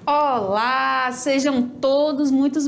Olá, sejam todos muito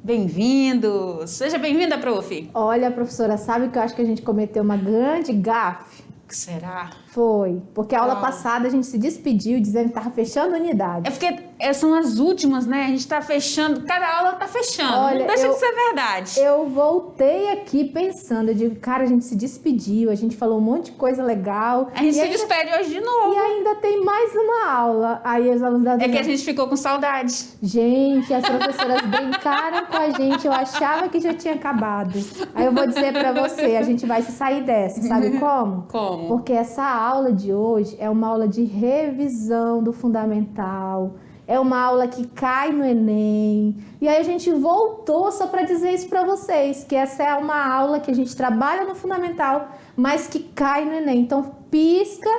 bem-vindos. Seja bem-vinda, prof. Olha, professora, sabe que eu acho que a gente cometeu uma grande gafe? O que será? Foi, porque a aula passada a gente se despediu dizendo que estava fechando a unidade. É porque são as últimas, né? A gente tá fechando, cada aula tá fechando. Olha, não deixa de ser verdade. Eu voltei aqui pensando, eu digo, cara, a gente se despediu, a gente falou um monte de coisa legal. A gente se despede hoje de novo. E ainda tem mais uma aula. Aí os alunos da É que a gente ficou com saudade. Gente, as professoras brincaram com a gente, eu achava que já tinha acabado. Aí eu vou dizer pra você, a gente vai se sair dessa, sabe como? Como? Porque essa aula de hoje é uma aula de revisão do fundamental, é uma aula que cai no Enem. E aí a gente voltou só para dizer isso para vocês, que essa é uma aula que a gente trabalha no fundamental, mas que cai no Enem. Então pisca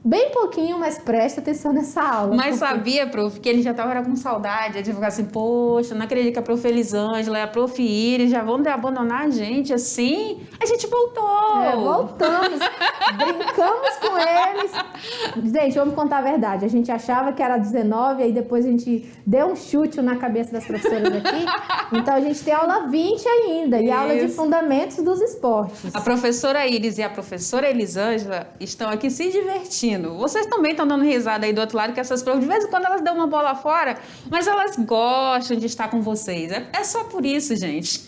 bem pouquinho, mas presta atenção nessa aula. Mas sabia, prof, que ele já estava com saudade, de ficar assim, poxa, não acredito que a prof. Elisângela e a prof. Iris já vão abandonar a gente assim. A gente voltou. Voltamos, brincamos com eles. Gente, vamos contar a verdade. A gente achava que era 19, aí depois a gente deu um chute na cabeça das professoras aqui. Então a gente tem aula 20 ainda, e aula de fundamentos dos esportes. A professora Iris e a professora Elisângela estão aqui se divertindo. Vocês também estão dando risada aí do outro lado, que essas provas, de vez em quando elas dão uma bola fora, mas elas gostam de estar com vocês. É só por isso, gente.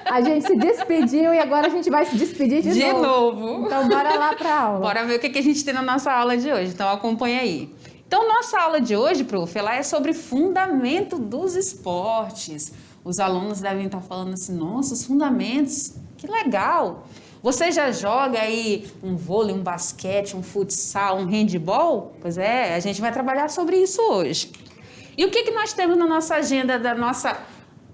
A gente se despediu e agora a gente vai se despedir de novo. Então bora lá para a aula. Bora ver o que a gente tem na nossa aula de hoje. Então acompanha aí. Então nossa aula de hoje, prof, ela é sobre fundamento dos esportes. Os alunos devem estar falando assim, nossa, os fundamentos, que legal. Você já joga aí um vôlei, um basquete, um futsal, um handball? Pois é, a gente vai trabalhar sobre isso hoje. E o que nós temos na nossa agenda da nossa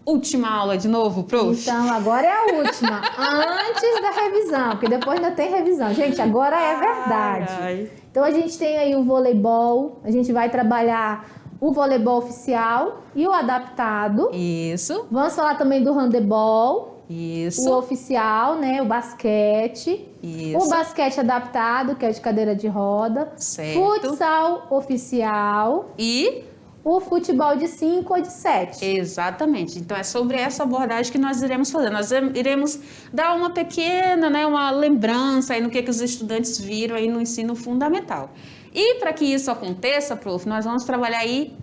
última aula de novo, prof? Então, agora é a última, antes da revisão, porque depois ainda tem revisão. Gente, agora é verdade. Ai. Então, a gente tem aí o voleibol, a gente vai trabalhar o voleibol oficial e o adaptado. Isso. Vamos falar também do handebol. Isso. O oficial, né? O basquete. Isso. O basquete adaptado, que é de cadeira de roda. Certo. Futsal oficial. E o futebol de 5 ou de 7. Exatamente. Então é sobre essa abordagem que nós iremos fazer. Nós iremos dar uma pequena, né, uma lembrança aí no que os estudantes viram aí no ensino fundamental. E para que isso aconteça, prof, nós vamos trabalhar aí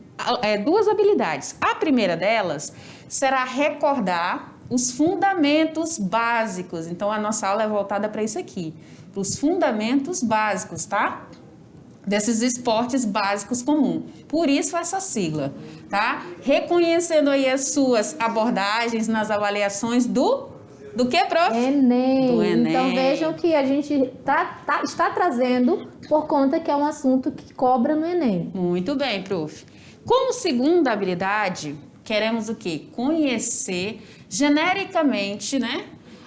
duas habilidades. A primeira delas será recordar os fundamentos básicos. Então, a nossa aula é voltada para isso aqui, para os fundamentos básicos, tá? Desses esportes básicos comuns. Por isso, essa sigla, tá? Reconhecendo aí as suas abordagens nas avaliações do que, prof? Enem. Do Enem. Então, vejam que a gente está trazendo por conta que é um assunto que cobra no Enem. Muito bem, prof. Como segunda habilidade, queremos o quê? Conhecer genericamente, né,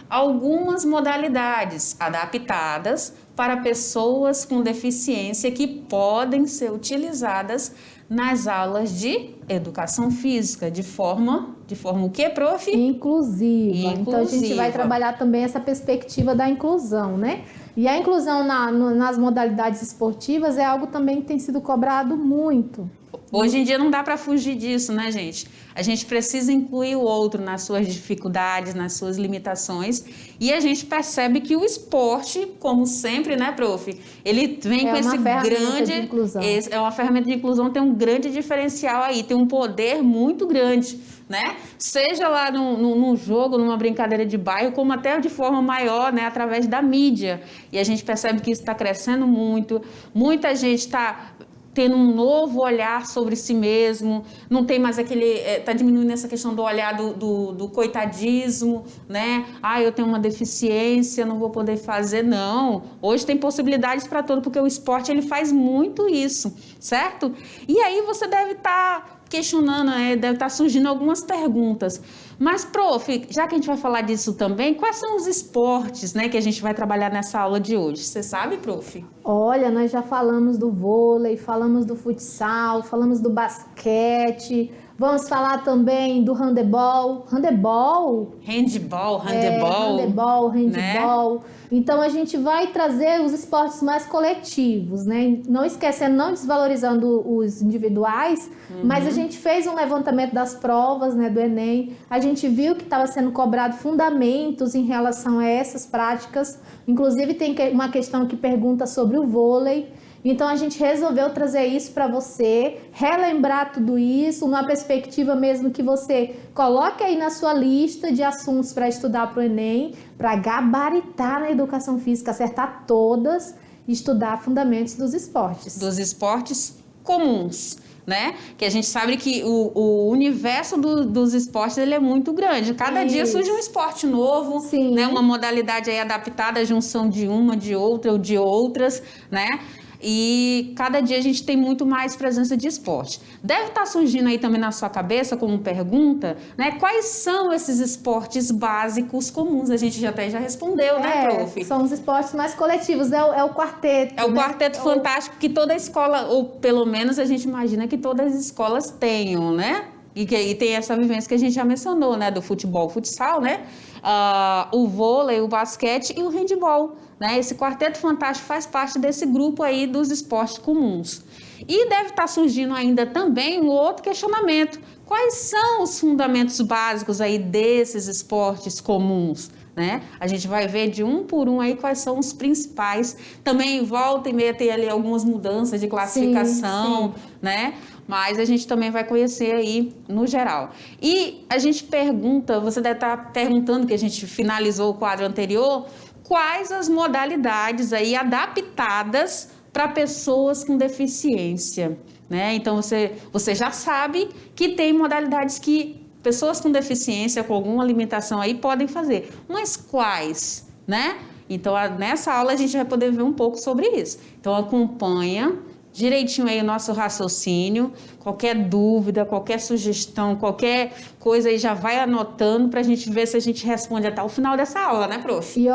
algumas modalidades adaptadas para pessoas com deficiência que podem ser utilizadas nas aulas de educação física, de forma o quê, prof? Inclusiva. Então, a gente vai trabalhar também essa perspectiva da inclusão, né? E a inclusão nas modalidades esportivas é algo também que tem sido cobrado muito. Hoje em dia não dá para fugir disso, né, gente? A gente precisa incluir o outro nas suas dificuldades, nas suas limitações. E a gente percebe que o esporte, como sempre, né, prof? Ele vem com esse grande... de inclusão. É uma ferramenta de inclusão, tem um grande diferencial aí, tem um poder muito grande, né? Seja lá num jogo, numa brincadeira de bairro, como até de forma maior, né, através da mídia. E a gente percebe que isso está crescendo muito. Muita gente está tendo um novo olhar sobre si mesmo, não tem mais aquele... Está diminuindo essa questão do olhar do coitadismo, né? Ah, eu tenho uma deficiência, não vou poder fazer. Não, hoje tem possibilidades para tudo, porque o esporte ele faz muito isso, certo? E aí você deve estar questionando, deve estar surgindo algumas perguntas. Mas, prof, já que a gente vai falar disso também, quais são os esportes, né, que a gente vai trabalhar nessa aula de hoje? Você sabe, prof? Olha, nós já falamos do vôlei, falamos do futsal, falamos do basquete, vamos falar também do handebol. Handebol, handball, né? Então a gente vai trazer os esportes mais coletivos, né? Não esquecendo, não desvalorizando os individuais, mas a gente fez um levantamento das provas, né, do Enem. A gente viu que estava sendo cobrado fundamentos em relação a essas práticas. Inclusive tem uma questão que pergunta sobre o vôlei. Então a gente resolveu trazer isso para você, relembrar tudo isso, numa perspectiva mesmo que você coloque aí na sua lista de assuntos para estudar para o Enem, para gabaritar na educação física, acertar todas e estudar fundamentos dos esportes. Dos esportes comuns, né? Que a gente sabe que o universo dos esportes ele é muito grande. Cada dia surge um esporte novo, né? Uma modalidade aí adaptada à junção de uma, de outra ou de outras, né? E cada dia a gente tem muito mais presença de esporte. Deve estar surgindo aí também na sua cabeça como pergunta, né? Quais são esses esportes básicos comuns? A gente já respondeu, né, prof? São os esportes mais coletivos, é o quarteto. É o quarteto fantástico que toda escola, ou pelo menos a gente imagina que todas as escolas tenham, né? E tem essa vivência que a gente já mencionou, né? Do futebol, futsal, né? O vôlei, o basquete e o handebol, né? Esse quarteto fantástico faz parte desse grupo aí dos esportes comuns. E deve estar surgindo ainda também um outro questionamento. Quais são os fundamentos básicos aí desses esportes comuns? Né? A gente vai ver de um por um aí quais são os principais. Também volta e meia tem ali algumas mudanças de classificação, né? Mas a gente também vai conhecer aí no geral. E a gente pergunta, você deve estar perguntando, que a gente finalizou o quadro anterior, quais as modalidades aí adaptadas para pessoas com deficiência, né? Então você já sabe que tem modalidades que pessoas com deficiência, com alguma limitação aí, podem fazer. Mas quais, né? Então, nessa aula a gente vai poder ver um pouco sobre isso. Então, acompanha direitinho aí o nosso raciocínio. Qualquer dúvida, qualquer sugestão, qualquer coisa aí já vai anotando para a gente ver se a gente responde até o final dessa aula, né, prof? E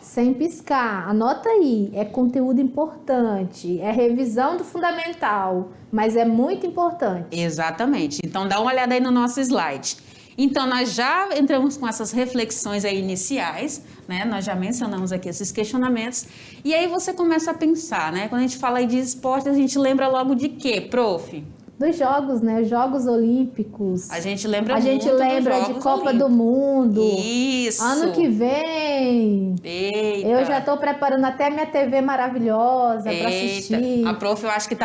sem piscar, anota aí, é conteúdo importante, é revisão do fundamental, mas é muito importante. Exatamente. Então, dá uma olhada aí no nosso slide. Então, nós já entramos com essas reflexões aí iniciais, né? Nós já mencionamos aqui esses questionamentos. E aí você começa a pensar, né? Quando a gente fala aí de esporte, a gente lembra logo de quê, prof? Dos Jogos, né? Jogos Olímpicos. A gente lembra muito dos Jogos de Copa Olímpicos. Do Mundo. Isso. Ano que vem. Eita. Eu já estou preparando até minha TV maravilhosa para assistir. A prof, eu acho que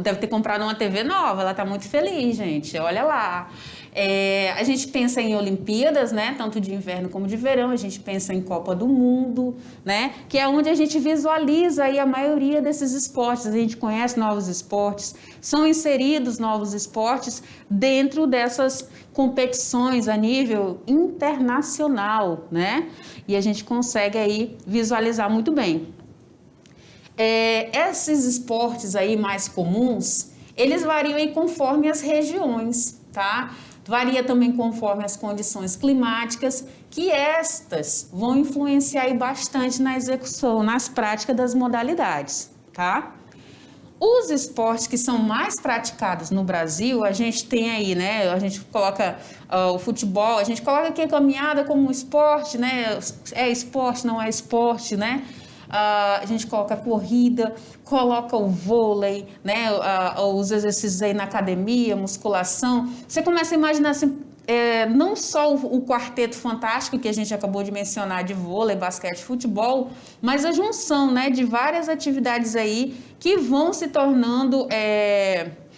deve ter comprado uma TV nova. Ela está muito feliz, gente. Olha lá. A gente pensa em Olimpíadas, né? Tanto de inverno como de verão. A gente pensa em Copa do Mundo, né? Que é onde a gente visualiza aí a maioria desses esportes. A gente conhece novos esportes, são inseridos novos esportes dentro dessas competições a nível internacional, né? E a gente consegue aí visualizar muito bem. Esses esportes aí mais comuns, eles variam aí conforme as regiões, tá? Varia também conforme as condições climáticas, que estas vão influenciar aí bastante na execução, nas práticas das modalidades, tá? Os esportes que são mais praticados no Brasil, a gente tem aí, né? A gente coloca o futebol, a gente coloca aqui a caminhada como um esporte, né? É esporte, não é esporte, né? A gente coloca a corrida, coloca o vôlei, né? Os exercícios aí na academia, musculação. Você começa a imaginar assim, não só o quarteto fantástico que a gente acabou de mencionar de vôlei, basquete, futebol, mas a junção, né, de várias atividades aí que vão se tornando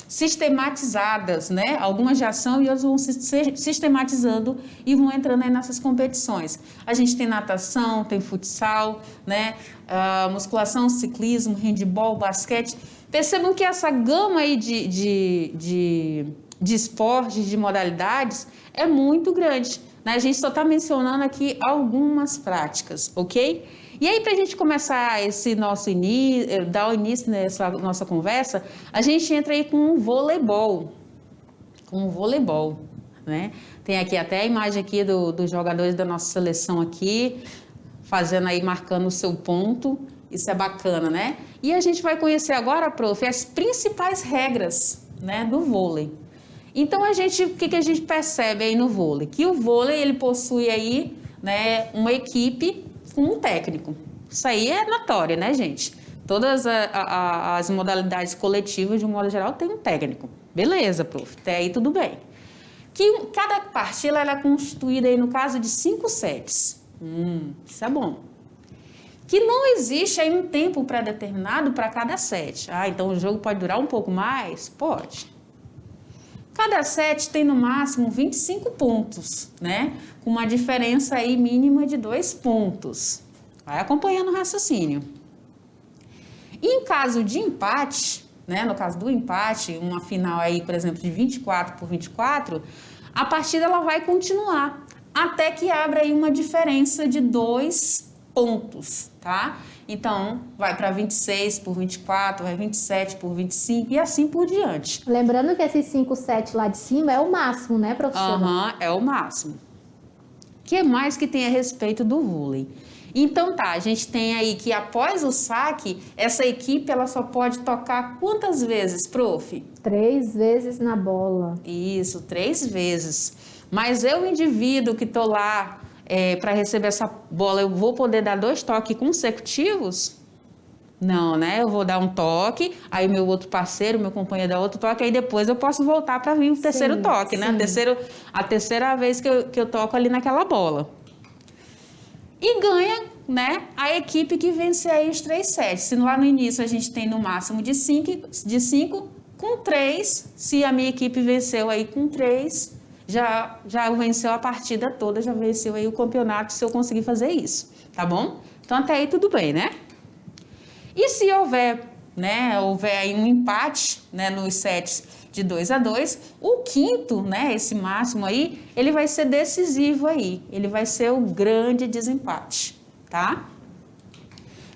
sistematizadas, né? Algumas já são e outras vão se sistematizando e vão entrando aí nessas competições. A gente tem natação, tem futsal, né? Musculação, ciclismo, handebol, basquete. Percebam que essa gama aí de esportes, de modalidades, é muito grande, né? A gente só está mencionando aqui algumas práticas, ok? E aí, para a gente começar esse nosso dar o início nessa nossa conversa, a gente entra aí com o voleibol. Né? Tem aqui até a imagem aqui dos jogadores da nossa seleção aqui, fazendo aí, marcando o seu ponto. Isso é bacana, né? E a gente vai conhecer agora, prof, as principais regras, né, do vôlei. Então, o que a gente percebe aí no vôlei? Que o vôlei, ele possui aí, né, uma equipe com um técnico. Isso aí é notório, né, gente? Todas as modalidades coletivas, de um modo geral, tem um técnico. Beleza, prof, até aí tudo bem. Que cada partida ela é constituída, aí, no caso, de 5 sets. Isso é bom. Que não existe aí um tempo pré-determinado para cada set. Então o jogo pode durar um pouco mais? Pode. Cada set tem no máximo 25 pontos, né? Com uma diferença aí mínima de 2 pontos. Vai acompanhando o raciocínio. E em caso de empate, né? No caso do empate, uma final aí, por exemplo, de 24-24, a partida ela vai continuar até que abra aí uma diferença de 2 pontos, tá? Então, vai para 26-24, vai 27-25 e assim por diante. Lembrando que esses 5 sets lá de cima é o máximo, né, professora? É o máximo. O que mais que tem a respeito do vôlei? Então tá, a gente tem aí que após o saque, essa equipe ela só pode tocar quantas vezes, prof? 3 vezes na bola. Isso, 3 vezes. Mas eu, indivíduo que tô lá para receber essa bola, eu vou poder dar 2 toques consecutivos? Não, né? Eu vou dar um toque, aí meu outro parceiro, meu companheiro dá outro toque, aí depois eu posso voltar para vir o terceiro toque, né? A terceira vez que eu toco ali naquela bola. E ganha, né, a equipe que vencer aí os 3 sets. Se lá no início a gente tem no máximo de 5, com 3, se a minha equipe venceu aí com 3, já venceu a partida toda, já venceu aí o campeonato, se eu conseguir fazer isso, tá bom? Então até aí tudo bem, né? E se houver aí um empate, né, nos sets de 2-2, o quinto, né, esse máximo aí, ele vai ser decisivo aí, ele vai ser o grande desempate, tá?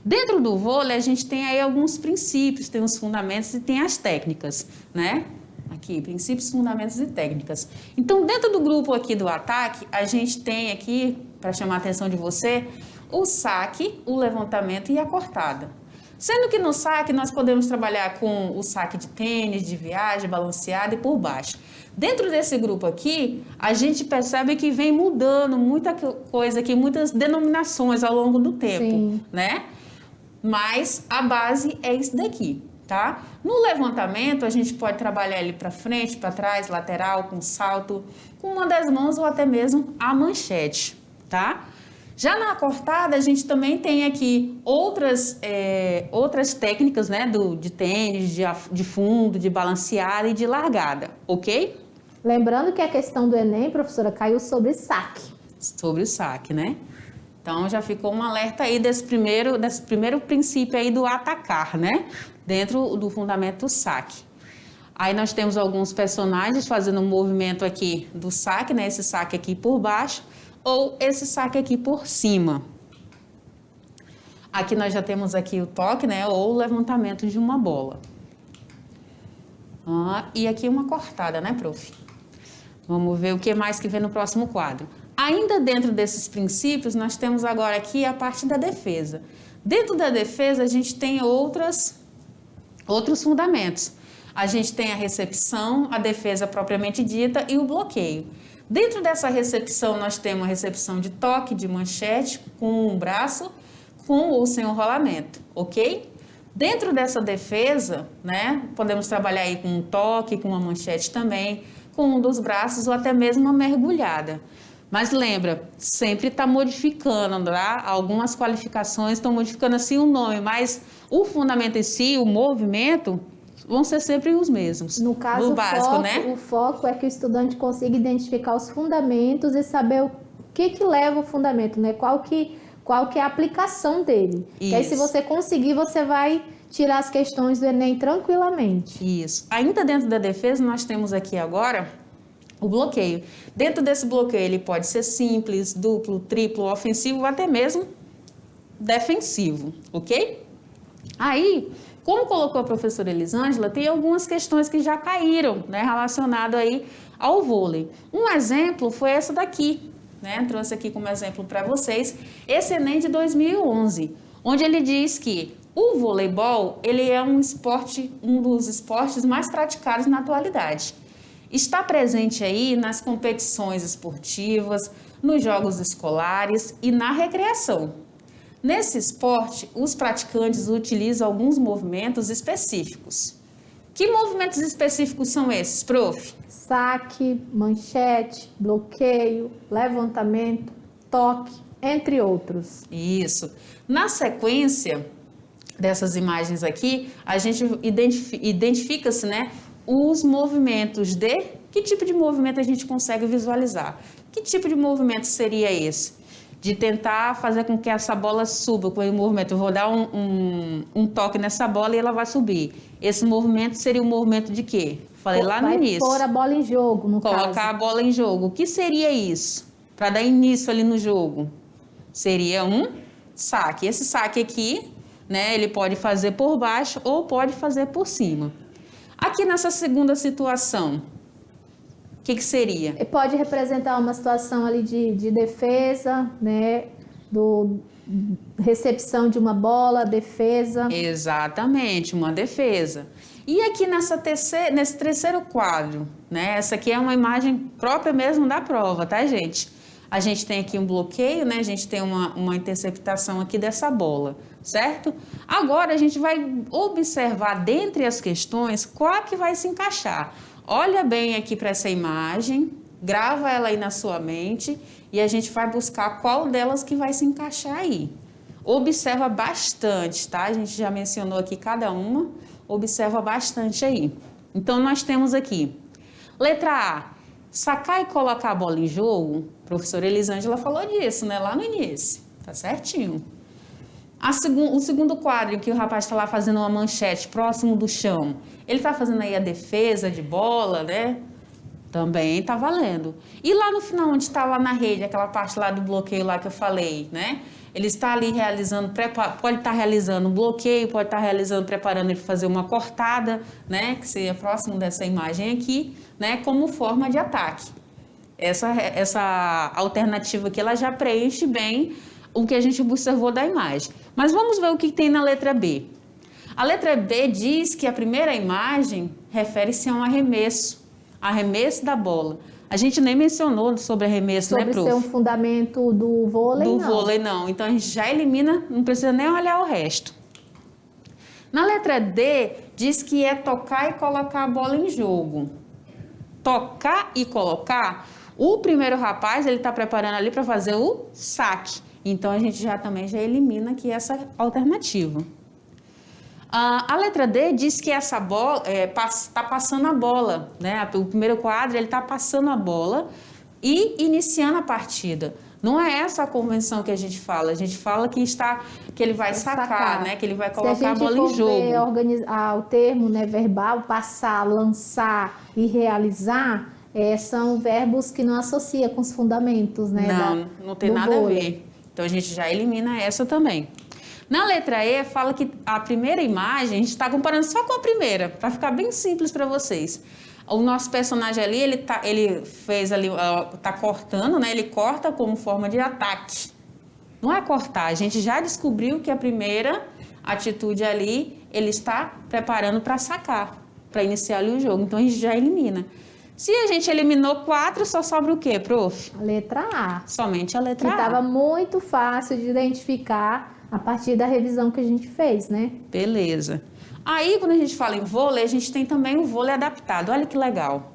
Dentro do vôlei, a gente tem aí alguns princípios, tem os fundamentos e tem as técnicas, né? Aqui, princípios, fundamentos e técnicas. Então, dentro do grupo aqui do ataque, a gente tem aqui, para chamar a atenção de você, o saque, o levantamento e a cortada. Sendo que no saque nós podemos trabalhar com o saque de tênis, de viagem, balanceado e por baixo. Dentro desse grupo aqui, a gente percebe que vem mudando muita coisa aqui, muitas denominações ao longo do tempo, Sim. né? Mas a base é isso daqui, tá? No levantamento, a gente pode trabalhar ele para frente, para trás, lateral, com salto, com uma das mãos ou até mesmo a manchete, tá? Já na cortada, a gente também tem aqui outras técnicas, né, de tênis, de fundo, de balanceada e de largada, ok? Lembrando que a questão do Enem, professora, caiu sobre saque. Sobre o saque, né? Então, já ficou um alerta aí desse primeiro princípio aí do atacar, né? Dentro do fundamento do saque. Aí nós temos alguns personagens fazendo um movimento aqui do saque, né? Esse saque aqui por baixo, ou esse saque aqui por cima. Aqui nós já temos aqui o toque, né? Ou o levantamento de uma bola. E aqui uma cortada, né, prof? Vamos ver o que mais que vem no próximo quadro. Ainda dentro desses princípios, nós temos agora aqui a parte da defesa. Dentro da defesa, a gente tem outros fundamentos. A gente tem a recepção, a defesa propriamente dita e o bloqueio. Dentro dessa recepção, nós temos a recepção de toque, de manchete, com um braço, com ou sem o rolamento, ok? Dentro dessa defesa, né, podemos trabalhar aí com um toque, com uma manchete também, com um dos braços ou até mesmo uma mergulhada. Mas lembra, sempre está modificando, tá? Algumas qualificações estão modificando assim o nome, mas o fundamento em si, o movimento, vão ser sempre os mesmos. No caso, o foco é que o estudante consiga identificar os fundamentos e saber o que leva o fundamento, né? Qual que é a aplicação dele. Isso. Que aí, se você conseguir, você vai tirar as questões do Enem tranquilamente. Isso. Ainda dentro da defesa, nós temos aqui agora o bloqueio. Dentro desse bloqueio, ele pode ser simples, duplo, triplo, ofensivo ou até mesmo defensivo, ok? Aí, como colocou a professora Elisângela, tem algumas questões que já caíram, né, relacionado aí ao vôlei. Um exemplo foi essa daqui, né? Trouxe aqui como exemplo para vocês esse Enem de 2011, onde ele diz que o voleibol, ele é um dos esportes mais praticados na atualidade. Está presente aí nas competições esportivas, nos jogos escolares e na recreação. Nesse esporte, os praticantes utilizam alguns movimentos específicos. Que movimentos específicos são esses, prof? Saque, manchete, bloqueio, levantamento, toque, entre outros. Isso. Na sequência dessas imagens aqui, a gente identifica-se, né, os movimentos de... Que tipo de movimento a gente consegue visualizar? Que tipo de movimento seria esse? De tentar fazer com que essa bola suba com o movimento. Eu vou dar um toque nessa bola e ela vai subir. Esse movimento seria o movimento de quê? Falei lá no início. Vai pôr a bola em jogo, no caso. Colocar a bola em jogo. O que seria isso? Para dar início ali no jogo. Seria um saque. Esse saque aqui, né, ele pode fazer por baixo ou pode fazer por cima. Aqui nessa segunda situação, o que seria? Pode representar uma situação ali de defesa, né, recepção de uma bola, defesa. Exatamente, uma defesa. E aqui nesse terceiro quadro, né, essa aqui é uma imagem própria mesmo da prova, tá, gente? A gente tem aqui um bloqueio, né? A gente tem uma interceptação aqui dessa bola, certo? Agora a gente vai observar dentre as questões qual que vai se encaixar. Olha bem aqui para essa imagem, grava ela aí na sua mente e a gente vai buscar qual delas que vai se encaixar aí. Observa bastante, tá? A gente já mencionou aqui cada uma, observa bastante aí. Então nós temos aqui, letra A. Sacar e colocar a bola em jogo, a professora Elisângela falou disso, né? Lá no início, tá certinho. O segundo quadro, que o rapaz está lá fazendo uma manchete próximo do chão, ele está fazendo aí a defesa de bola, né? Também tá valendo. E lá no final, onde está lá na rede, aquela parte lá do bloqueio lá que eu falei, né? Ele está ali realizando, pode estar realizando um bloqueio, pode estar realizando, preparando ele para fazer uma cortada, né? Que seria próximo dessa imagem aqui, né? Como forma de ataque. Essa alternativa aqui, ela já preenche bem o que a gente observou da imagem. Mas vamos ver o que tem na letra B. A letra B diz que a primeira imagem refere-se a um arremesso da bola. A gente nem mencionou sobre arremesso, né, prof? Sobre ser um fundamento do vôlei, não. Do vôlei, não. Então, a gente já elimina, não precisa nem olhar o resto. Na letra D, diz que é tocar e colocar a bola em jogo. Tocar e colocar, o primeiro rapaz, ele está preparando ali para fazer o saque. Então, a gente também já elimina aqui essa alternativa. A letra D diz que essa bola está passando a bola, né? O primeiro quadro, ele está passando a bola e iniciando a partida. Não é essa a convenção que a gente fala. A gente fala que ele vai sacar, né? Que ele vai colocar a bola em jogo. O termo, né, verbal, passar, lançar e realizar, são verbos que não associa com os fundamentos, né? Não tem nada a ver. Então, a gente já elimina essa também. Na letra E, fala que a primeira imagem, a gente está comparando só com a primeira, para ficar bem simples para vocês. O nosso personagem ali, ele fez ali, tá cortando, né? Ele corta como forma de ataque. Não é cortar, a gente já descobriu que a primeira atitude ali, ele está preparando para sacar, para iniciar ali o jogo. Então, a gente já elimina. Se a gente eliminou 4, só sobra o quê, prof? A letra A. Somente a letra A. Que estava muito fácil de identificar a partir da revisão que a gente fez, né? Beleza. Aí, quando a gente fala em vôlei, a gente tem também o vôlei adaptado. Olha que legal.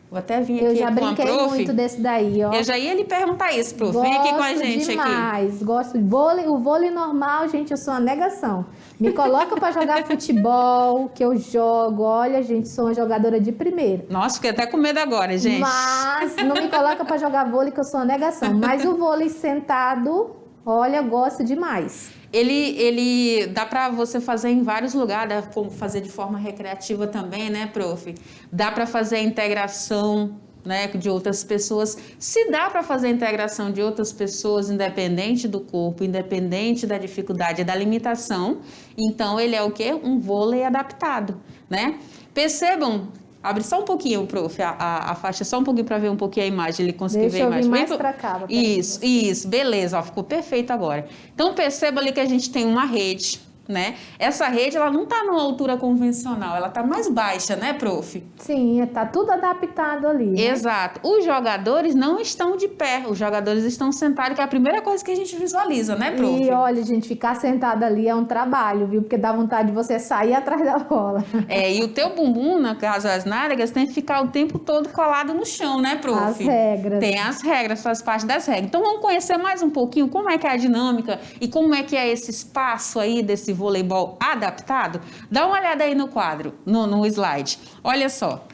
Vou até vir aqui com a prof. Eu já brinquei muito desse daí, ó. Eu já ia lhe perguntar isso, prof. Vem aqui com a gente aqui. Gosto de vôlei. O vôlei normal, gente, eu sou uma negação. Me coloca para jogar futebol, que eu jogo. Olha, gente, sou uma jogadora de primeira. Nossa, fiquei até com medo agora, gente. Mas não me coloca para jogar vôlei, que eu sou uma negação. Mas o vôlei sentado, olha, gosto demais. Ele dá para você fazer em vários lugares, dá para fazer de forma recreativa também, né, prof? Dá para fazer a integração, né, de outras pessoas. Se dá para fazer a integração de outras pessoas, independente do corpo, independente da dificuldade e da limitação, então ele é o quê? Um vôlei adaptado, né? Percebam, abre só um pouquinho, prof, a faixa, só um pouquinho para ver um pouquinho a imagem, ele conseguiu ver a imagem. Deixa eu vir mais para cá. Isso, beleza, ó, ficou perfeito agora. Então, perceba ali que a gente tem uma rede, né? Essa rede, ela não está numa altura convencional, ela está mais baixa, né, prof? Sim, tá tudo adaptado ali, né? Exato. Os jogadores não estão de pé, os jogadores estão sentados, que é a primeira coisa que a gente visualiza, né, prof? E olha, gente, ficar sentado ali é um trabalho, viu? Porque dá vontade de você sair atrás da bola. E o teu bumbum, no caso as nádegas, tem que ficar o tempo todo colado no chão, né, prof? As regras. Tem as regras, faz parte das regras. Então vamos conhecer mais um pouquinho como é que é a dinâmica e como é que é esse espaço aí desse voleibol adaptado? Dá uma olhada aí no quadro, no slide. Olha só.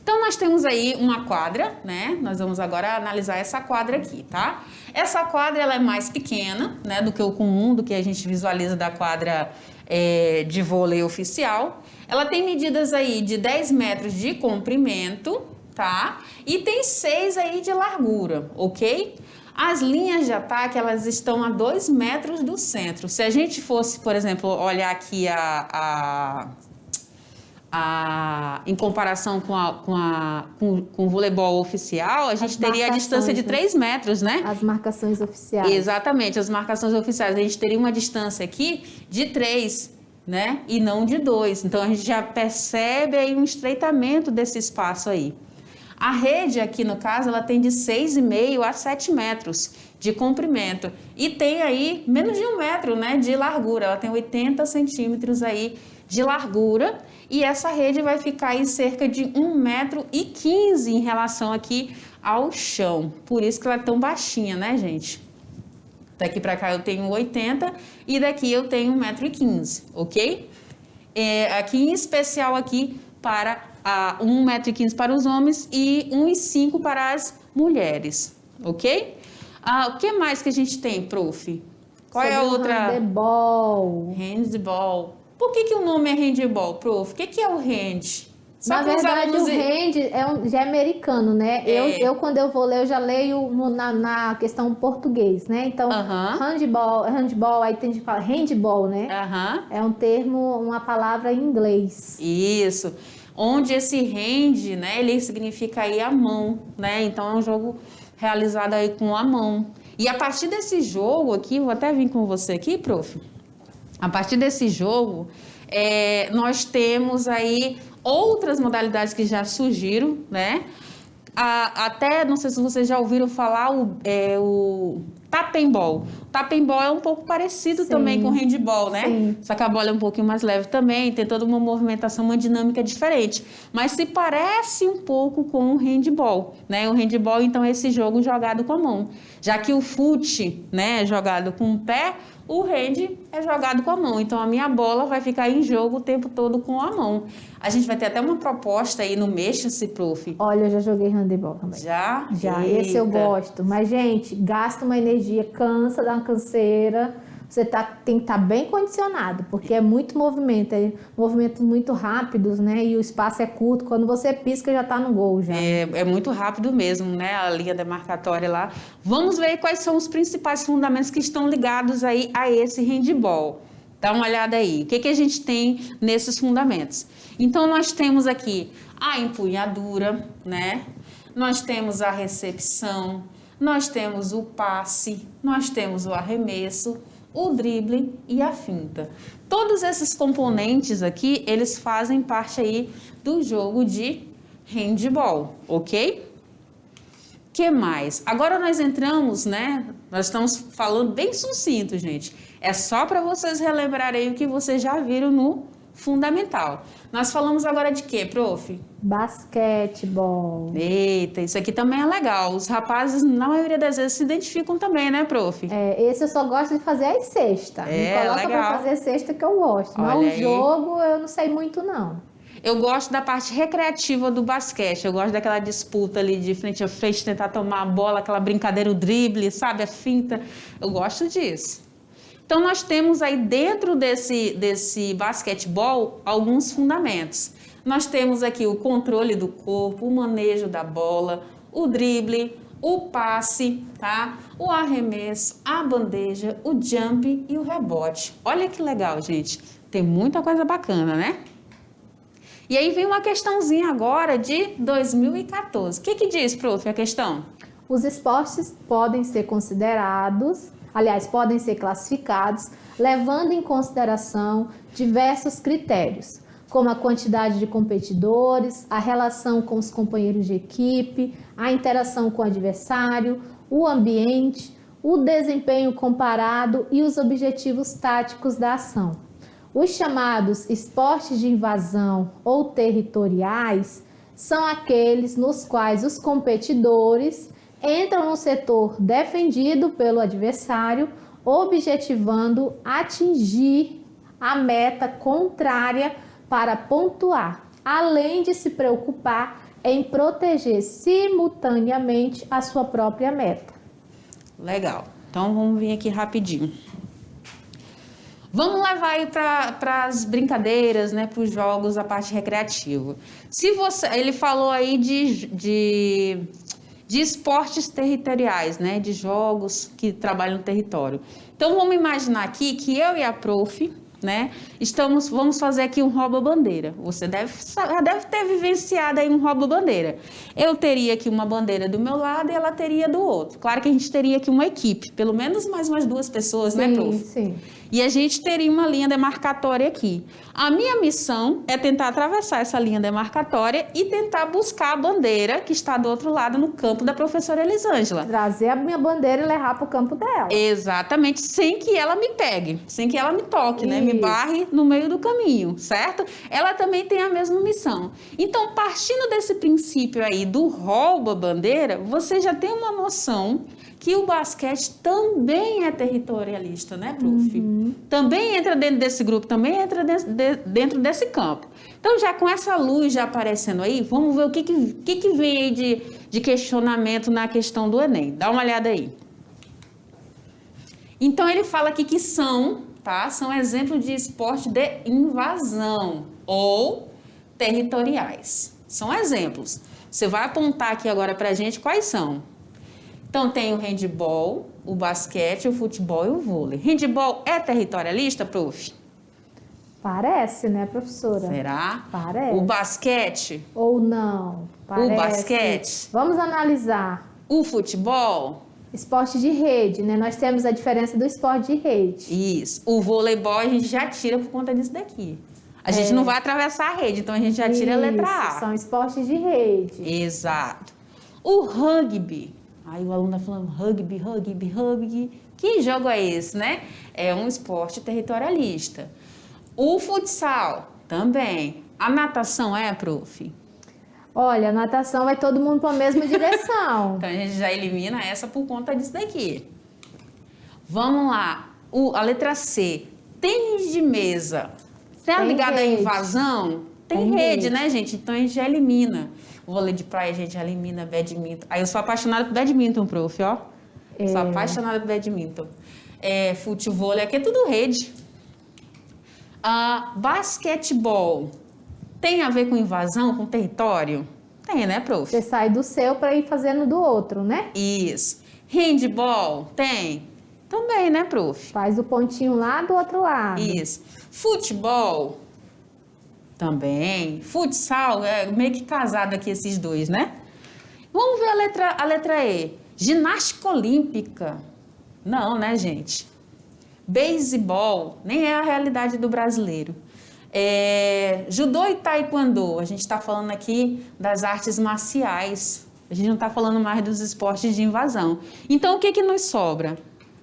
Então, nós temos aí uma quadra, né? Nós vamos agora analisar essa quadra aqui, tá? Essa quadra, ela é mais pequena, né? Do que o comum, do que a gente visualiza da quadra de vôlei oficial. Ela tem medidas aí de 10 metros de comprimento, tá? E tem 6 aí de largura, ok? As linhas de ataque, elas estão a 2 metros do centro. Se a gente fosse, por exemplo, olhar aqui em comparação com o voleibol oficial, a gente teria a distância de 3 metros, né? As marcações oficiais. Exatamente, as marcações oficiais. A gente teria uma distância aqui de 3, né? E não de 2. Então, a gente já percebe aí um estreitamento desse espaço aí. A rede aqui, no caso, ela tem de 6,5 a 7 metros de comprimento e tem aí menos de 1 metro, né, de largura. Ela tem 80 centímetros aí de largura e essa rede vai ficar aí cerca de 1,15 metro em relação aqui ao chão. Por isso que ela é tão baixinha, né, gente? Daqui para cá eu tenho 80 e daqui eu tenho 1,15 m, ok? Aqui em especial aqui para 1,15 m para os homens e 1,5 m para as mulheres, ok? O que mais que a gente tem, prof? Qual é a outra? Handebol. Handball. Por que o nome é handball, prof? O que é o hand? Na verdade, o hand já é americano, né? Eu, quando eu vou ler, eu já leio na questão português, né? Então, handball, aí tem gente que fala handball, né? É um termo, uma palavra em inglês. Isso. Onde esse hand, né, ele significa aí a mão, né? Então, é um jogo realizado aí com a mão. E a partir desse jogo aqui, vou até vir com você aqui, prof. A partir desse jogo, nós temos aí outras modalidades que já surgiram, né? Até, não sei se vocês já ouviram falar, o Tapenbol. Tapenbol é um pouco parecido também com o handball, né? Sim. Só que a bola é um pouquinho mais leve também, tem toda uma movimentação, uma dinâmica diferente. Mas se parece um pouco com o handball, né? O handball, então, é esse jogo jogado com a mão. Já que o fute, né, é jogado com o pé, o hand é jogado com a mão. Então, a minha bola vai ficar em jogo o tempo todo com a mão. A gente vai ter até uma proposta aí no Mexa-se, prof. Olha, eu já joguei handebol também. Já? Já, Eita. esse eu gosto. Mas, gente, gasta uma energia, cansa, dá uma canseira. Você tem que estar bem condicionado, porque é muito movimento, movimentos muito rápidos, né? E o espaço é curto. Quando você pisca, já está no gol já. É muito rápido mesmo, né? A linha demarcatória lá. Vamos ver quais são os principais fundamentos que estão ligados aí a esse handball. Dá uma olhada aí. O que a gente tem nesses fundamentos? Então, nós temos aqui a empunhadura, né? Nós temos a recepção, nós temos o passe, nós temos o arremesso, o drible e a finta. Todos esses componentes aqui, eles fazem parte aí do jogo de handball, ok? Que mais? Agora nós entramos, né? Nós estamos falando bem sucinto, gente. É só para vocês relembrarem o que vocês já viram no fundamental. Nós falamos agora de quê, prof? Basquetebol. Eita, isso aqui também é legal. Os rapazes, na maioria das vezes, se identificam também, né, prof? Esse eu só gosto de fazer as cestas. Me coloca legal. pra fazer cesta que eu gosto. Olha Mas o aí. jogo eu não sei muito, não. Eu gosto da parte recreativa do basquete. Eu gosto daquela disputa ali de frente a frente, tentar tomar a bola, aquela brincadeira, o drible, sabe? A finta. Eu gosto disso. Então, nós temos aí dentro desse basquetebol alguns fundamentos. Nós temos aqui o controle do corpo, o manejo da bola, o drible, o passe, tá? O arremesso, a bandeja, o jump e o rebote. Olha que legal, gente. Tem muita coisa bacana, né? E aí vem uma questãozinha agora de 2014. O que diz, prof, a questão? Os esportes podem ser considerados Aliás, podem ser classificados levando em consideração diversos critérios, como a quantidade de competidores, a relação com os companheiros de equipe, a interação com o adversário, o ambiente, o desempenho comparado e os objetivos táticos da ação. Os chamados esportes de invasão ou territoriais são aqueles nos quais os competidores entram no setor defendido pelo adversário, objetivando atingir a meta contrária para pontuar, além de se preocupar em proteger simultaneamente a sua própria meta. Legal. Então vamos vir aqui rapidinho. Vamos levar aí para as brincadeiras, né, para os jogos, a parte recreativa. Ele falou aí de esportes territoriais, né, de jogos que trabalham no território. Então vamos imaginar aqui que eu e a prof, né, vamos fazer aqui um rouba-bandeira. Você já deve ter vivenciado aí um rouba-bandeira. Eu teria aqui uma bandeira do meu lado e ela teria do outro. Claro que a gente teria aqui uma equipe, pelo menos mais umas 2 pessoas, sim, né, prof? Sim. E a gente teria uma linha demarcatória aqui. A minha missão é tentar atravessar essa linha demarcatória e tentar buscar a bandeira que está do outro lado no campo da professora Elisângela. Trazer a minha bandeira e levar para o campo dela. Exatamente, sem que ela me pegue, sem que ela me toque, né? Me barre no meio do caminho, certo? Ela também tem a mesma missão. Então, partindo desse princípio aí do rouba-bandeira, você já tem uma noção que o basquete também é territorialista, né, prof? Também entra dentro desse grupo, também entra dentro desse campo. Então, já com essa luz já aparecendo aí, vamos ver o que vem aí de questionamento na questão do Enem. Dá uma olhada aí. Então, ele fala aqui que são exemplos de esporte de invasão ou territoriais. São exemplos. Você vai apontar aqui agora pra gente quais são. Então, tem o handebol, o basquete, o futebol e o vôlei. Handebol é territorialista, prof? Parece, né, professora? Será? Parece. O basquete? Ou não? Parece. O basquete? Vamos analisar. O futebol? Esporte de rede, né? Nós temos a diferença do esporte de rede. Isso. O voleibol a gente já tira por conta disso daqui. A gente não vai atravessar a rede, então a gente já tira a letra A. São esportes de rede. Exato. O rugby. Aí o aluno tá falando rugby. Que jogo é esse, né? É um esporte territorialista. O futsal também. A natação é, prof? Olha, a natação vai todo mundo para a mesma direção. Então a gente já elimina essa por conta disso daqui. Vamos lá. A letra C. Tênis de mesa. Tá ligado à invasão? Tem rede, né, gente? Então a gente já elimina. O vôlei de praia a gente já elimina, badminton. Aí eu sou apaixonada por badminton, prof, ó. Sou apaixonada por badminton. Futevôlei, aqui é tudo rede. Basquetebol. Tem a ver com invasão, com território? Tem, né, prof? Você sai do seu para ir fazendo do outro, né? Isso. Handball? Tem. Também, né, prof? Faz o pontinho lá do outro lado. Isso. Futebol? Também. Futsal? É meio que casado aqui esses dois, né? Vamos ver a letra E. Ginástica olímpica? Não, né, gente? Beisebol? Nem é a realidade do brasileiro. Judô e taekwondo? A gente está falando aqui das artes marciais. A gente não está falando mais dos esportes de invasão. Então, o que nos sobra?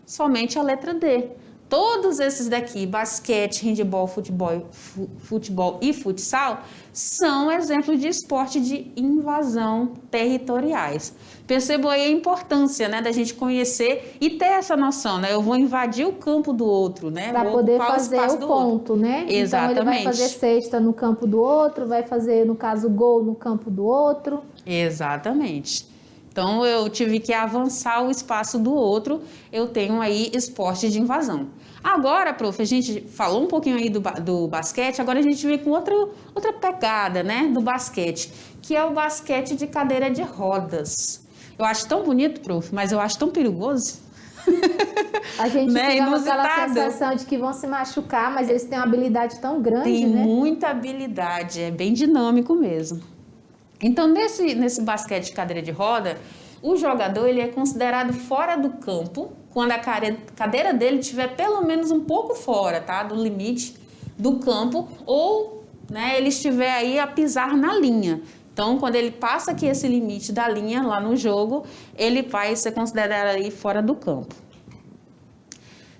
Somente a letra D. Todos esses daqui, basquete, handebol, futebol e futsal, são exemplos de esporte de invasão territoriais. Percebam aí a importância, né, da gente conhecer e ter essa noção, né? Eu vou invadir o campo do outro, né? Para poder fazer o ponto, né? Exatamente. Então ele vai fazer cesta no campo do outro, vai fazer, no caso, gol no campo do outro. Exatamente. Então, eu tive que avançar o espaço do outro, eu tenho aí esporte de invasão. Agora, prof, a gente falou um pouquinho aí do basquete, agora a gente vem com outra pegada, né, do basquete, que é o basquete de cadeira de rodas. Eu acho tão bonito, prof, mas eu acho tão perigoso. A gente né? fica com aquela sensação de que vão se machucar, mas eles têm uma habilidade tão grande, né? Tem né? muita habilidade, é bem dinâmico mesmo. Então, nesse basquete de cadeira de roda, o jogador ele é considerado fora do campo quando a cadeira dele estiver pelo menos um pouco fora, tá? Do limite do campo, ou, né, ele estiver aí a pisar na linha. Então, quando ele passa aqui esse limite da linha lá no jogo, ele vai ser considerado aí fora do campo.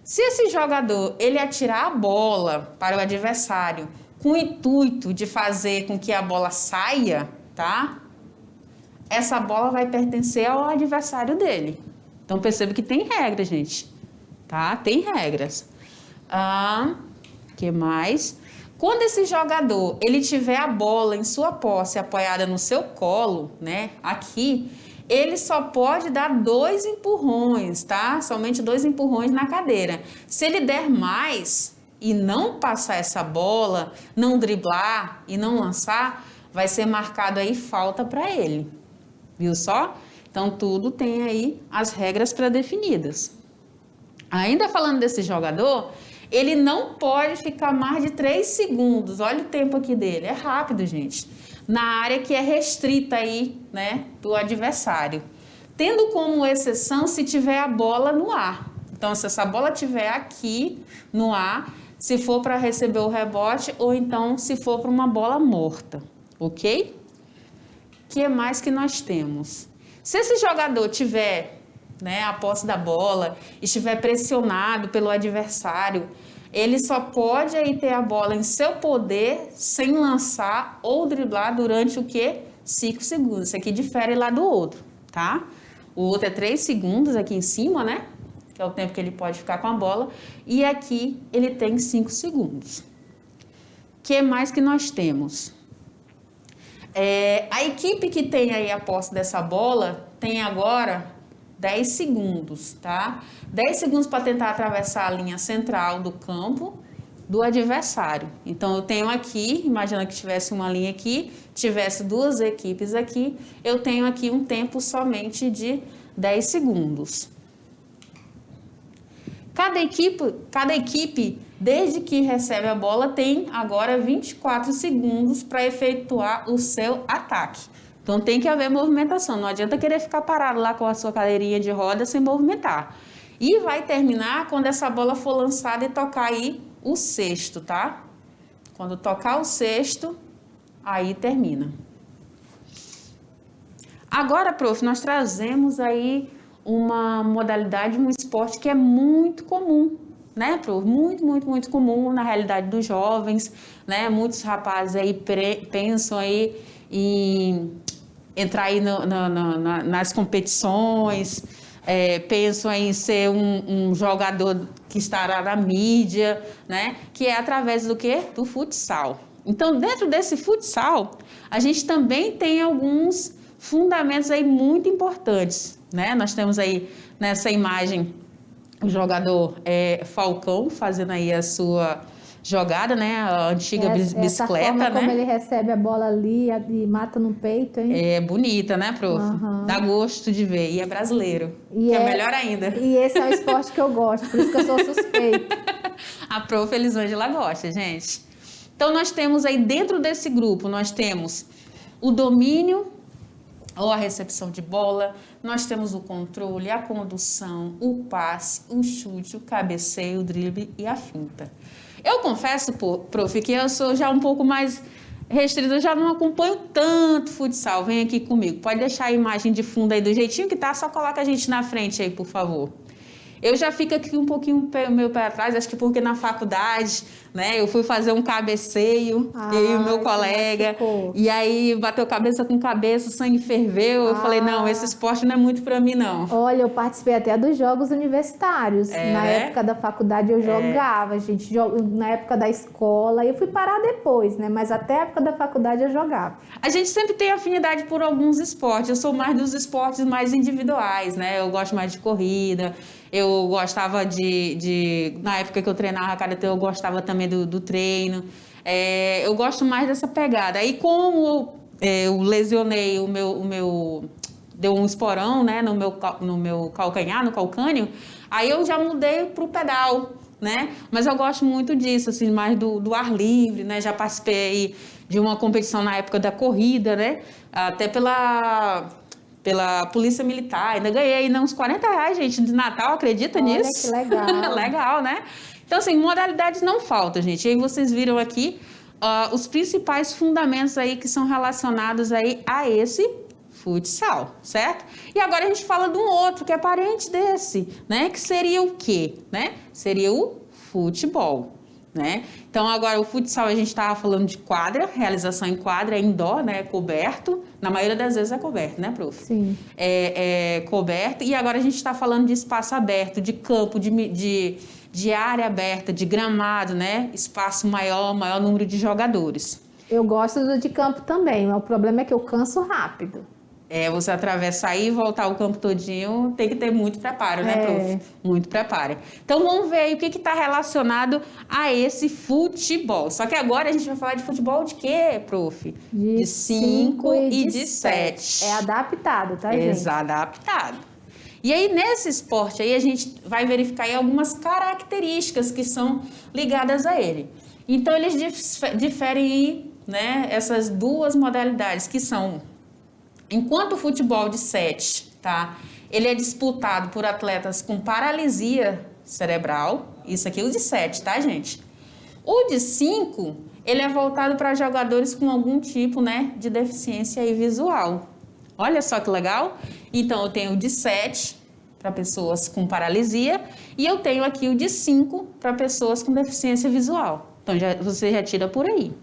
Se esse jogador ele atirar a bola para o adversário com o intuito de fazer com que a bola saia, tá? Essa bola vai pertencer ao adversário dele. Então, perceba que tem regras, gente, tá? Tem regras. Que mais? Quando esse jogador ele tiver a bola em sua posse apoiada no seu colo, né? Aqui, ele só pode dar 2 empurrões, tá? Somente 2 empurrões na cadeira. Se ele der mais e não passar essa bola, não driblar e não lançar, vai ser marcado aí falta para ele. Viu só? Então, tudo tem aí as regras pré-definidas. Ainda falando desse jogador, ele não pode ficar mais de 3 segundos. Olha o tempo aqui dele. É rápido, gente. Na área que é restrita aí, né, do adversário. Tendo como exceção se tiver a bola no ar. Então, se essa bola estiver aqui no ar, se for para receber o rebote ou então se for para uma bola morta. Ok? O que mais que nós temos? Se esse jogador tiver, né, a posse da bola, estiver pressionado pelo adversário, ele só pode aí ter a bola em seu poder sem lançar ou driblar durante o quê? 5 segundos. Isso aqui difere lá do outro, tá? O outro é 3 segundos aqui em cima, né? Que é o tempo que ele pode ficar com a bola. E aqui ele tem 5 segundos. O que mais que nós temos? A equipe que tem aí a posse dessa bola tem agora 10 segundos, tá? 10 segundos para tentar atravessar a linha central do campo do adversário. Então, eu tenho aqui, imagina que tivesse uma linha aqui, tive 2 equipes aqui, eu tenho aqui um tempo somente de 10 segundos. Cada equipe, desde que recebe a bola, tem agora 24 segundos para efetuar o seu ataque. Então, tem que haver movimentação. Não adianta querer ficar parado lá com a sua cadeirinha de roda sem movimentar. E vai terminar quando essa bola for lançada e tocar aí o cesto, tá? Quando tocar o cesto, aí termina. Agora, prof, nós trazemos aí uma modalidade, um esporte que é muito comum, né, prof? Muito comum na realidade dos jovens, né? Muitos rapazes aí pensam aí em entrar aí nas competições, pensam em ser um jogador que estará na mídia, né? Que é através do quê? Do futsal. Então, dentro desse futsal, a gente também tem alguns fundamentos aí muito importantes, né? Nós temos aí nessa imagem o jogador Falcão fazendo aí a sua jogada, né? A antiga bicicleta, essa forma, né? Como ele recebe a bola ali e mata no peito, hein? É bonita, né, prof? Uhum. Dá gosto de ver. E é brasileiro, E que é melhor ainda. E esse é o esporte que eu gosto, por isso que eu sou suspeita. A prof Elisângela gosta, gente. Então, nós temos aí dentro desse grupo, nós temos o domínio ou a recepção de bola, nós temos o controle, a condução, o passe, o chute, o cabeceio, o drible e a finta. Eu confesso, prof, que eu sou já um pouco mais restrita, eu já não acompanho tanto futsal. Vem aqui comigo. Pode deixar a imagem de fundo aí do jeitinho que tá, só coloca a gente na frente aí, por favor. Eu já fico aqui um pouquinho meu pé atrás, acho que porque na faculdade, né, eu fui fazer um cabeceio, eu e o meu colega, e aí bateu cabeça com cabeça, o sangue ferveu, eu falei, não, esse esporte não é muito pra mim, não. Olha, eu participei até dos jogos universitários, na época da faculdade eu jogava, gente, na época da escola, eu fui parar depois, né, mas até a época da faculdade eu jogava. A gente sempre tem afinidade por alguns esportes, eu sou mais dos esportes mais individuais, né, eu gosto mais de corrida, eu gostava na época que eu treinava karatê, eu gostava também do treino. Eu gosto mais dessa pegada. Aí, como eu lesionei deu um esporão, né, no meu calcanhar, no calcânio, aí eu já mudei para o pedal, né? Mas eu gosto muito disso, assim, mais do ar livre, né? Já participei de uma competição na época da corrida, né? Até pela Polícia Militar. Ainda ganhei ainda uns R$40, gente, de Natal, acredita nisso? Olha que legal. Legal, né? Então, assim, modalidades não faltam, gente. E aí vocês viram aqui os principais fundamentos aí que são relacionados aí a esse futsal, certo? E agora a gente fala de um outro que é parente desse, né? Que seria o quê? Né? Seria o futebol, né? Então agora o futsal a gente estava falando de quadra, realização em quadra, é indoor, né? É coberto, na maioria das vezes é coberto, né, prof? Sim. É coberto, e agora a gente está falando de espaço aberto, de campo, de área aberta, de gramado, né? Espaço maior número de jogadores. Eu gosto do de campo também, mas o problema é que eu canso rápido. Você atravessar aí e voltar o campo todinho, tem que ter muito preparo, né, prof? Muito preparo. Então, vamos ver aí o que está relacionado a esse futebol. Só que agora a gente vai falar de futebol de quê, prof? De 5 e de 7. É adaptado, tá, gente? Adaptado. E aí, nesse esporte aí, a gente vai verificar aí algumas características que são ligadas a ele. Então, eles diferem aí, né, essas duas modalidades, que são... Enquanto o futebol de 7, tá? Ele é disputado por atletas com paralisia cerebral. Isso aqui é o de 7, tá, gente? O de 5, ele é voltado para jogadores com algum tipo, né, de deficiência aí visual. Olha só que legal. Então, eu tenho o de 7 para pessoas com paralisia e eu tenho aqui o de 5 para pessoas com deficiência visual. Então, você já tira por aí.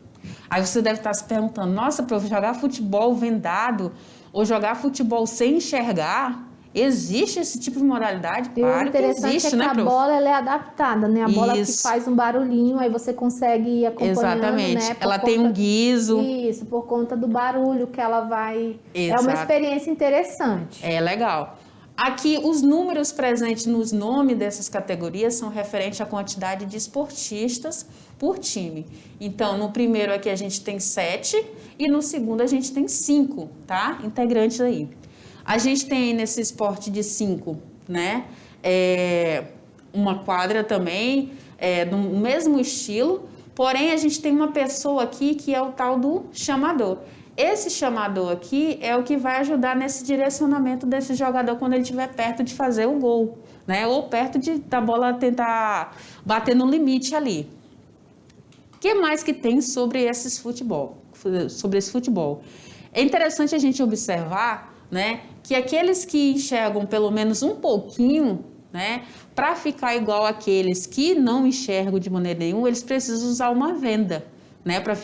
Aí você deve estar se perguntando, nossa, prof, jogar futebol vendado ou jogar futebol sem enxergar, existe esse tipo de modalidade? Claro que existe, é que a bola ela é adaptada, né? A bola que faz um barulhinho, aí você consegue ir acompanhando, exatamente, né? Ela tem um guizo. Isso, por conta do barulho que ela vai... É uma experiência interessante. É legal. Aqui, os números presentes nos nomes dessas categorias são referentes à quantidade de esportistas por time. Então, no primeiro aqui a gente tem 7 e no segundo a gente tem 5, tá? Integrantes aí. A gente tem nesse esporte de 5, né? Uma quadra também, do mesmo estilo, porém a gente tem uma pessoa aqui que é o tal do chamador. Esse chamador aqui é o que vai ajudar nesse direcionamento desse jogador quando ele estiver perto de fazer o gol, né? Ou perto da bola tentar bater no limite ali. O que mais que tem sobre esse futebol? É interessante a gente observar, né, que aqueles que enxergam pelo menos um pouquinho, né, para ficar igual àqueles que não enxergam de maneira nenhuma, eles precisam usar uma venda, né, para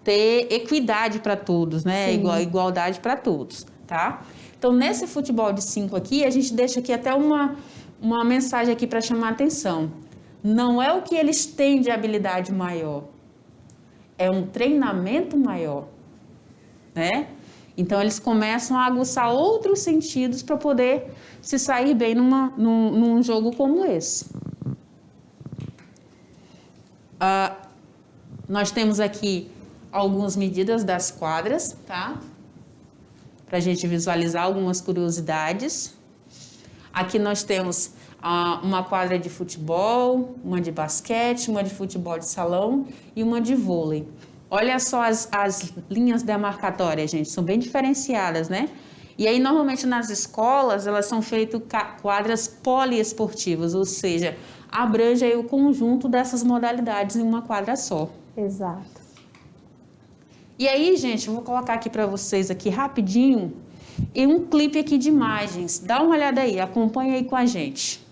ter equidade para todos, né, igualdade para todos, tá? Então, nesse futebol de 5 aqui, a gente deixa aqui até uma mensagem aqui para chamar a atenção. Não é o que eles têm de habilidade maior, é um treinamento maior, né? Então, eles começam a aguçar outros sentidos para poder se sair bem num jogo como esse. Nós temos aqui algumas medidas das quadras, tá? Para a gente visualizar algumas curiosidades. Aqui nós temos uma quadra de futebol, uma de basquete, uma de futebol de salão e uma de vôlei. Olha só as linhas demarcatórias, gente, são bem diferenciadas, né? E aí, normalmente, nas escolas, elas são feitas quadras poliesportivas, ou seja, abrange aí o conjunto dessas modalidades em uma quadra só. Exato. E aí, gente, eu vou colocar aqui para vocês aqui rapidinho e um clipe aqui de imagens. Dá uma olhada aí, acompanha aí com a gente.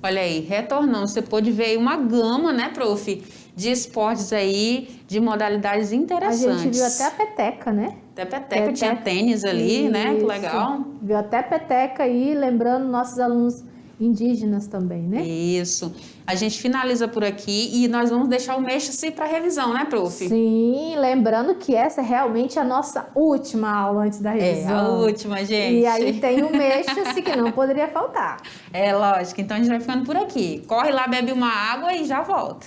Olha aí, retornando, você pôde ver aí uma gama, né, prof, de esportes aí, de modalidades A interessantes. gente viu até a peteca, né? Até peteca, tinha tênis ali, né? Que Isso. legal. Viu até peteca aí, lembrando nossos alunos indígenas também, né? Isso. A gente finaliza por aqui e nós vamos deixar o Mexa-se para revisão, né, prof? Sim, lembrando que essa é realmente a nossa última aula antes da É, revisão. a última, gente. E aí tem o Mexa-se que não poderia faltar. É lógico, então a gente vai ficando por aqui. Corre lá, bebe uma água e já volta.